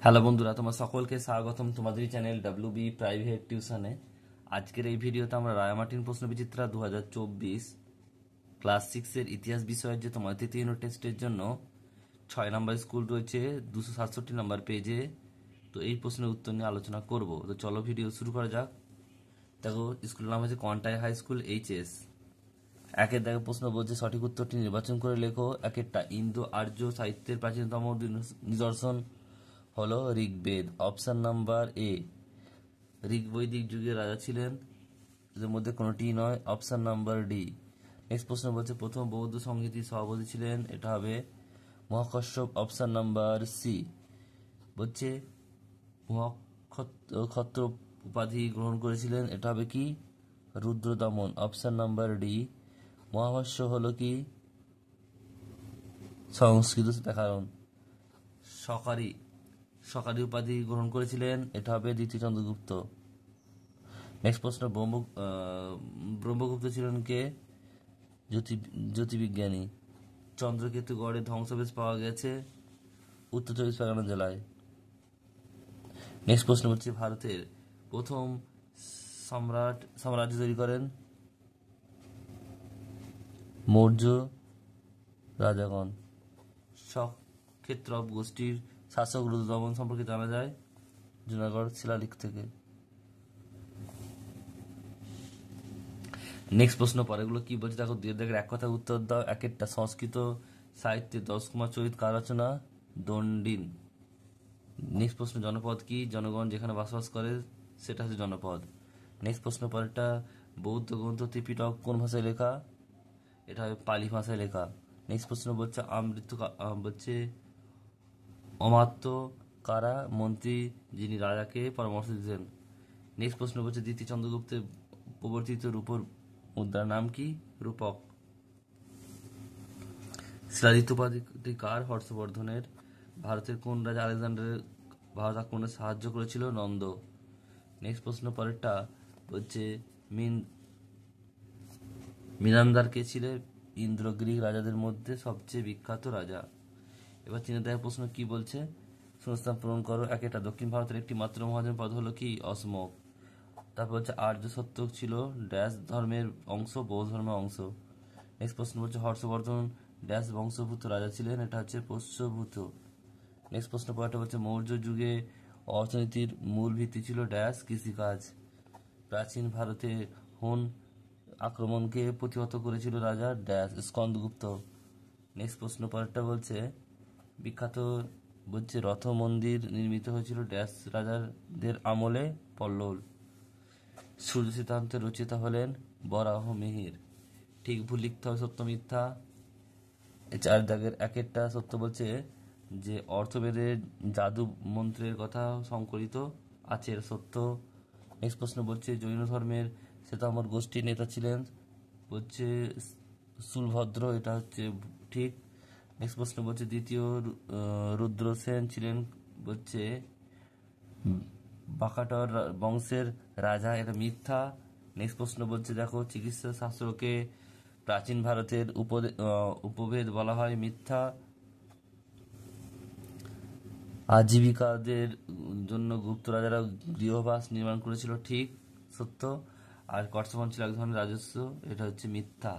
Hello বন্ধুরা, তোমার সকলকে স্বাগতম তোমাদের চ্যানেল ডাব্লিউবি প্রাইভেট টিউশনে। আজকের এই ভিডিওতে আমরা রায়ামার্টিন প্রশ্নবিচিত্রা 2024 ক্লাস 6-এর ইতিহাস বিষয়ের যে তোমার তৃতীয় ইউনিট টেস্টের জন্য 6 নম্বর স্কুল রয়েছে 267 নম্বর পেজে। তো এই প্রশ্নের উত্তর নিয়ে আলোচনা করব। তো চলো ভিডিও শুরু করা যাক। দেখো, স্কুলের নাম হচ্ছে কন্টাই হাই স্কুল এইচএস। একের দেখো প্রশ্ন বলছে সঠিক উত্তরটি নির্বাচন করে লেখো। একেরটা ইন্দো আর্য সাহিত্যের প্রাচীনতম নিদর্শন হলো Rigveda. Option number A, Rig বৈদিক যুগের রাজা ছিলেন, এদের মধ্যে কোনোটি নয়। Option number D. নেক্সট প্রশ্ন বলছে প্রথম বৌদ্ধ সংগীতির সভাপতি ছিলেন, এটা হবে মহাকশ্যপ। Option number C. বলছে মহাক্ষত্র উপাধি গ্রহণ করেছিলেন, এটা হবে কি Rudradaman. Option number D. Mahabhashya হলো কি সংস্কৃত ব্যাকরণ। সকারি সকারি উপাধি গ্রহণ করেছিলেন, এটা হবে দ্বিতীয় চন্দ্রগুপ্ত। নেক্সট প্রশ্ন, ব্রহ্মগুপ্ত ছিলেন কে? জ্যোতির্বিজ্ঞানী। চন্দ্রকেতু গড়ের ধ্বংসাবশেষ পাওয়া গেছে উত্তর 24 পরগনা জেলায়। নেক্সট প্রশ্ন হচ্ছে ভারতের প্রথম সাম্রাজ্য তৈরি করেন মৌর্য রাজাগণ। সক্ষেত্রপ গোষ্ঠীর শাসক রুদ্রদমন সম্পর্কে জানা যায় জুনাগড় শিলালিপি থেকে। নেক্সট প্রশ্ন পরেগুলো কি বলছে দেখো, দুই দাগের এক কথা উত্তর দাও। একেরটা সংস্কৃত সাহিত্যে 10 কুমার চরিত কার রচনা? দণ্ডিন। নেক্সট প্রশ্ন, জনপদ কি? জনগণ যেখানে বসবাস করে সেটা হচ্ছে জনপদ। নেক্সট প্রশ্ন পরেরটা, বৌদ্ধ গ্রন্থ ত্রিপিটক কোন ভাষায় লেখা? এটা হবে পালি ভাষায় লেখা। নেক্সট প্রশ্ন বলছে বলছে অমাত্য কারা মন্ত্রী যিনি রাজাকে পরামর্শ দিতেন? নেক্সট প্রশ্ন বলছে দ্বিতীয় চন্দ্রগুপ্তের প্রবর্তিত রূপর মুদ্রার নাম কি? রূপক। শিলাজিৎ উপাধিটি কার? হর্ষবর্ধনের। ভারতের কোন রাজা আলেকজান্ডারের ভারত আক্রমণে সাহায্য করেছিল? নন্দ। নেক্সট প্রশ্ন পরেরটা হচ্ছে মিনান্দার কে ছিলেন? ইন্দ্র। গ্রিক রাজাদের মধ্যে সবচেয়ে বিখ্যাত রাজা। এবার চীনের দেখা প্রশ্ন কি বলছে, শূন্যস্থান পূরণ করো। একেটা দক্ষিণ ভারতের একটি মাত্র মহাজন পদ হলো কি? অসমক। তারপর হচ্ছে আর্য সত্য ছিল ড্যাশ ধর্মের অংশ? বৌদ্ধ ধর্মের অংশ। নেক্সট প্রশ্ন হচ্ছে হর্ষবর্ধন ড্যাশ বংশভূত রাজা ছিলেন? এটা হচ্ছে পোষ্যভূত। নেক্সট প্রশ্ন পরেরটা হচ্ছে মৌর্য যুগে অর্থনীতির মূল ভিত্তি ছিল ড্যাশ কৃষিকাজ। প্রাচীন ভারতে হুন আক্রমণকে প্রতিহত করেছিল রাজা ড্যাশ স্কন্দগুপ্ত। নেক্সট প্রশ্ন পরেরটা বলছে বিখ্যাত বলছে রথ মন্দির নির্মিত হয়েছিল ড্যাশ রাজাদের আমলে? পল্লব। সূর্য সিদ্ধান্তের রচয়িতা হলেন বরাহ মিহির। ঠিক ভুল লিখতে হবে, সত্য মিথ্যা। এই চার দাগের একেরটা সত্য বলছে যে অর্থবেদের জাদু মন্ত্রের কথা সংকলিত আছে, এর সত্য। নেক্সট প্রশ্ন বলছে জৈন ধর্মের শ্বেতাম্বর গোষ্ঠীর নেতা ছিলেন বলছে সুলভদ্র, এটা হচ্ছে ঠিক। নেক্সট প্রশ্ন বলছে দ্বিতীয় রুদ্রসেন ছিলেন বলছে বাকাটর বংশের রাজা, এটা মিথ্যা। নেক্সট প্রশ্ন বলছে দেখো চিকিৎসা শাস্ত্রকে প্রাচীন ভারতের উপভেদ বলা হয়, মিথ্যা। আজীবিকাদের জন্য গুপ্ত রাজারা গৃহবাস নির্মাণ করেছিল, ঠিক সত্য। আর কর্ষবন ছিল এক ধরনের রাজস্ব, এটা হচ্ছে মিথ্যা।